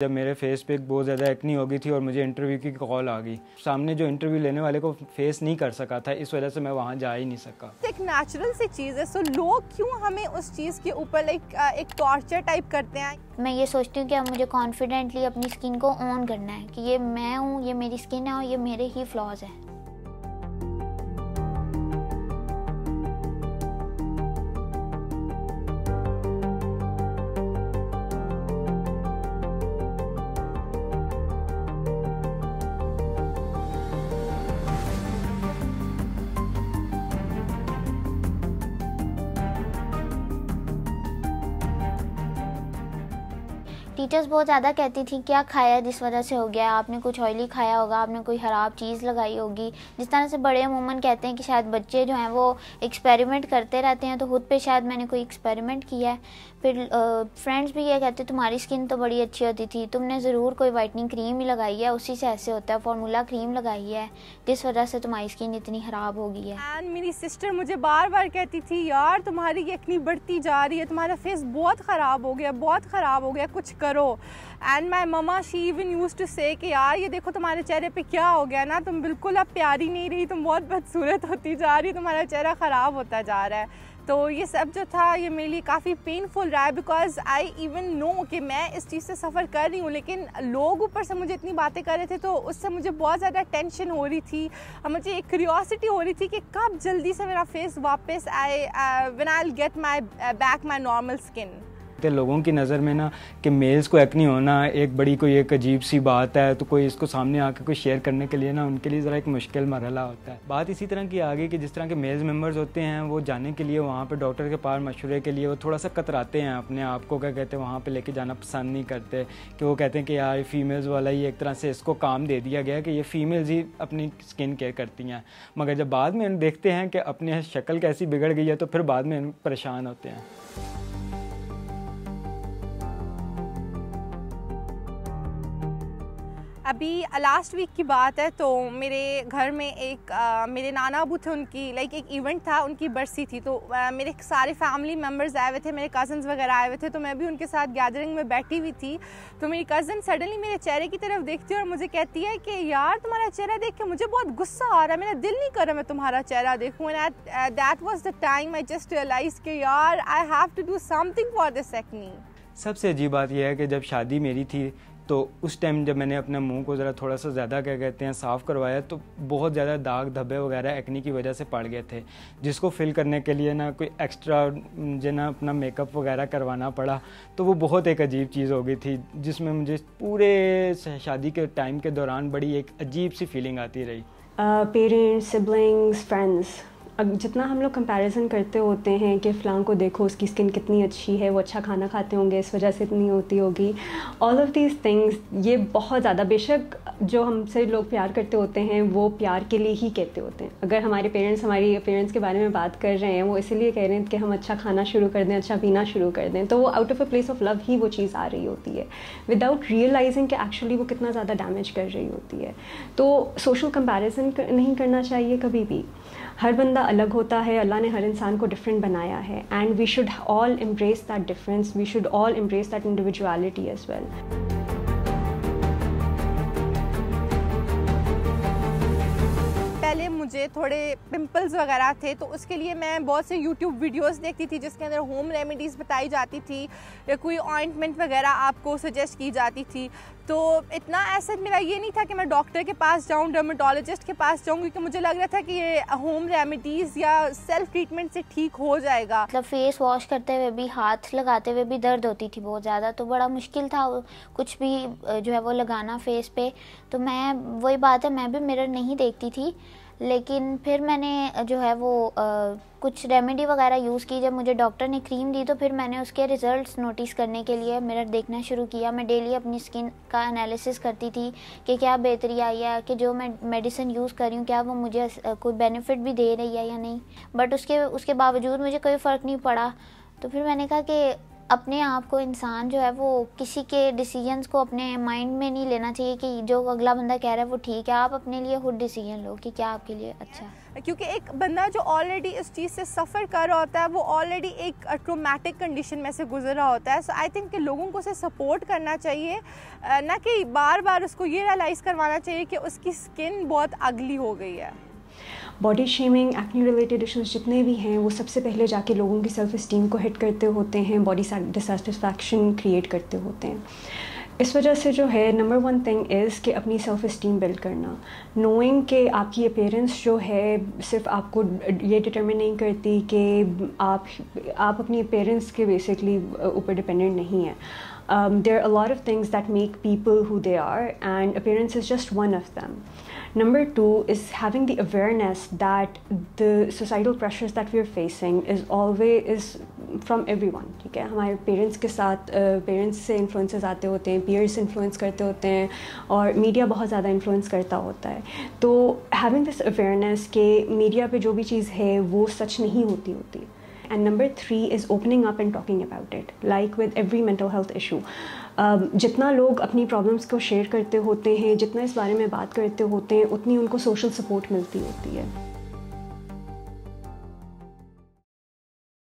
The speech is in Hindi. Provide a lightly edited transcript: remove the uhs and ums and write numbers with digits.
जब मेरे फेस पे बहुत ज़्यादा एक्नी हो गई थी और मुझे इंटरव्यू की कॉल आ गई, सामने जो इंटरव्यू लेने वाले को फेस नहीं कर सका था, इस वजह से मैं वहाँ जा ही नहीं सका। एक नेचुरल सी चीज़ है, सो लोग क्यों हमें उस चीज़ के ऊपर एक टॉर्चर टाइप करते हैं। मैं ये सोचती हूँ कि अब मुझे कॉन्फिडेंटली अपनी स्किन को ऑन करना है कि ये मैं हूँ, ये मेरी स्किन है और ये मेरे ही फ्लॉज हैं। टीचर्स बहुत ज़्यादा कहती थी क्या खाया जिस वजह से हो गया, आपने कुछ ऑयली खाया होगा, आपने कोई ख़राब चीज़ लगाई होगी। जिस तरह से बड़े अमूमन कहते हैं कि शायद बच्चे जो हैं वो एक्सपेरिमेंट करते रहते हैं, तो खुद पे शायद मैंने कोई एक्सपेरिमेंट किया है। फिर फ्रेंड्स भी ये कहते तुम्हारी स्किन तो बड़ी अच्छी होती थी, तुमने ज़रूर कोई वाइटनिंग क्रीम ही लगाई है, उसी से ऐसे होता है, फार्मूला क्रीम लगाई है जिस वजह से तुम्हारी स्किन इतनी ख़राब हो गई है। एंड मेरी सिस्टर मुझे बार बार कहती थी यार तुम्हारी एक्नी बढ़ती जा रही है, तुम्हारा फेस बहुत ख़राब हो गया, बहुत ख़राब हो गया, कुछ करो। And my mama she even use to say कि यार ये देखो तुम्हारे चेहरे पे क्या हो गया ना, तुम बिल्कुल अब प्यारी नहीं रही, तुम बहुत बदसूरत होती जा रही, तुम्हारा चेहरा ख़राब होता जा रहा है। तो ये सब जो था ये मेरे लिए काफ़ी पेनफुल रहा है, बिकॉज आई इवन नो कि मैं इस चीज़ से सफ़र कर रही हूँ, लेकिन लोग ऊपर से मुझे इतनी बातें कर रहे थे तो उससे मुझे बहुत ज़्यादा टेंशन हो रही थी। मुझे एक क्यूरियोसिटी हो रही थी कि कब जल्दी से मेरा फेस वापस आए, when I will get my back my normal skin. लोगों की नज़र में ना कि मेल्स को एक्नी होना एक बड़ी कोई एक अजीब सी बात है, तो कोई इसको सामने आकर कोई शेयर करने के लिए ना उनके लिए ज़रा एक मुश्किल मरहला होता है। बात इसी तरह की आगे कि जिस तरह के मेल्स मेंबर्स होते हैं वो जाने के लिए वहाँ पे डॉक्टर के पास मशवरे के लिए वो थोड़ा सा कतराते हैं, अपने आप को क्या कहते हैं वहाँ पे लेके जाना पसंद नहीं करते, कि वो कहते हैं कि यार फीमेल्स वाला ही एक तरह से इसको काम दे दिया गया कि ये फीमेल्स ही अपनी स्किन केयर करती हैं। मगर जब बाद में हम देखते हैं कि अपनी शक्ल कैसी बिगड़ गई है तो फिर बाद में परेशान होते हैं। अभी लास्ट वीक की बात है, तो मेरे घर में एक मेरे नाना अबू थे, उनकी एक इवेंट था, उनकी बरसी थी, तो मेरे सारे फैमिली मेम्बर्स आए हुए थे, मेरे कज़न्स वगैरह आए हुए थे, तो मैं भी उनके साथ गैदरिंग में बैठी हुई थी। तो मेरी कज़न सडनली मेरे चेहरे की तरफ देखती है और मुझे कहती है कि यार तुम्हारा चेहरा देख के मुझे बहुत गुस्सा आ रहा है, मेरा दिल नहीं कर रहा मैं तुम्हारा चेहरा देखूँ। And that was the time I just realise कि यार I have to do something for this acne. सबसे अजीब बात यह है कि जब शादी मेरी थी तो उस टाइम जब मैंने अपने मुंह को ज़रा थोड़ा सा ज़्यादा क्या कहते हैं साफ़ करवाया तो बहुत ज़्यादा दाग धब्बे वगैरह एक्नी की वजह से पड़ गए थे, जिसको फिल करने के लिए ना कोई एक्स्ट्रा जो ना अपना मेकअप वगैरह करवाना पड़ा। तो वो बहुत एक अजीब चीज़ हो गई थी जिसमें मुझे पूरे शादी के टाइम के दौरान बड़ी एक अजीब सी फीलिंग आती रही। पेरेंट्स, सिबलिंग्स, फ्रेंड्स, जितना हम लोग कंपैरिजन करते होते हैं कि फ़लाँ को देखो उसकी स्किन कितनी अच्छी है, वो अच्छा खाना खाते होंगे इस वजह से इतनी होती होगी, ऑल ऑफ दीज थिंग्स, ये बहुत ज़्यादा, बेशक जो हमसे लोग प्यार करते होते हैं वो प्यार के लिए ही कहते होते हैं। अगर हमारे पेरेंट्स हमारी अपीयरेंस के बारे में बात कर रहे हैं, वो इसीलिए कह रहे हैं कि हम अच्छा खाना शुरू कर दें, अच्छा पीना शुरू कर दें, तो वो out of a place of love ही वो चीज़ आ रही होती है, विदाउट रियलाइजिंग कि एक्चुअली वो कितना ज़्यादा डैमेज कर रही होती है। तो सोशल कंपैरिजन नहीं करना चाहिए कभी भी। हर बंदा अलग होता है, अल्लाह ने हर इंसान को डिफरेंट बनाया है, and we should all embrace that difference, we should all embrace that individuality as well. पहले मुझे थोड़े पिंपल्स वगैरह थे, तो उसके लिए मैं बहुत से यूट्यूब वीडियोस देखती थी जिसके अंदर होम रेमेडीज़ बताई जाती थी या कोई ऑइंटमेंट वगैरह आपको सजेस्ट की जाती थी। तो इतना ऐसा मेरा ये नहीं था कि मैं डॉक्टर के पास जाऊँ, डर्मेटोलॉजिस्ट के पास जाऊँ, क्योंकि मुझे लग रहा था कि ये होम रेमेडीज़ या सेल्फ ट्रीटमेंट से ठीक हो जाएगा। मतलब फेस वॉश करते हुए भी, हाथ लगाते हुए भी दर्द होती थी बहुत ज़्यादा, तो बड़ा मुश्किल था कुछ भी जो है वो लगाना फेस पे। तो मैं वही बात है, मैं भी मिरर नहीं देखती थी, लेकिन फिर मैंने जो है वो कुछ रेमेडी वगैरह यूज़ की। जब मुझे डॉक्टर ने क्रीम दी तो फिर मैंने उसके रिज़ल्ट्स नोटिस करने के लिए मिरर देखना शुरू किया। मैं डेली अपनी स्किन का एनालिसिस करती थी कि क्या बेहतरी आई है, कि जो मैं मेडिसिन यूज़ कर रही हूँ क्या वो मुझे कोई बेनिफिट भी दे रही है या नहीं। बट उसके बावजूद मुझे कोई फ़र्क नहीं पड़ा। तो फिर मैंने कहा कि अपने आप को इंसान जो है वो किसी के डिसीजंस को अपने माइंड में नहीं लेना चाहिए कि जो अगला बंदा कह रहा है वो ठीक है। आप अपने लिए खुद डिसीजन लो कि क्या आपके लिए अच्छा है। क्योंकि एक बंदा जो ऑलरेडी इस चीज़ से सफ़र कर रहा होता है, वो ऑलरेडी एक ट्रोमैटिक कंडीशन में से गुजर रहा होता है। सो आई थिंक कि लोगों को उसे सपोर्ट करना चाहिए, ना कि बार बार उसको ये रियलाइज़ करवाना चाहिए कि उसकी स्किन बहुत अगली हो गई है। Body shaming, acne related issues जितने भी हैं वो सबसे पहले जाके लोगों की सेल्फ इस्टीम को हिट करते होते हैं, बॉडी डिससेटिस्फैक्शन क्रिएट करते होते हैं। इस वजह से जो है नंबर 1 थिंग इज़ कि अपनी सेल्फ इस्टीम बिल्ड करना, नोइंग कि आपकी अपीयरेंस जो है सिर्फ आपको ये डिटरमिन नहीं करती कि आप अपनी अपीयरेंस के बेसिकली ऊपर डिपेंडेंट नहीं है। There are a lot of things that make people who they are, and appearance is just one of them. Number 2 is having the awareness that the societal pressures that we are facing is from everyone. ठीक है, हमारे पेरेंट्स के साथ पेरेंट्स से इन्फ्लुएंसेस आते होते हैं, पीयर्स इन्फ्लुएंस करते होते हैं, और मीडिया बहुत ज़्यादा इन्फ्लुएंस करता होता है। तो हैविंग दिस अवेयरनेस कि मीडिया पे जो भी चीज़ है वो सच नहीं होती। And number 3 is opening up and talking about it, like with every mental health issue. जितना लोग अपनी प्रॉब्लम्स को शेयर करते होते हैं, जितना इस बारे में बात करते होते हैं, उतनी उनको सोशल सपोर्ट मिलती होती है।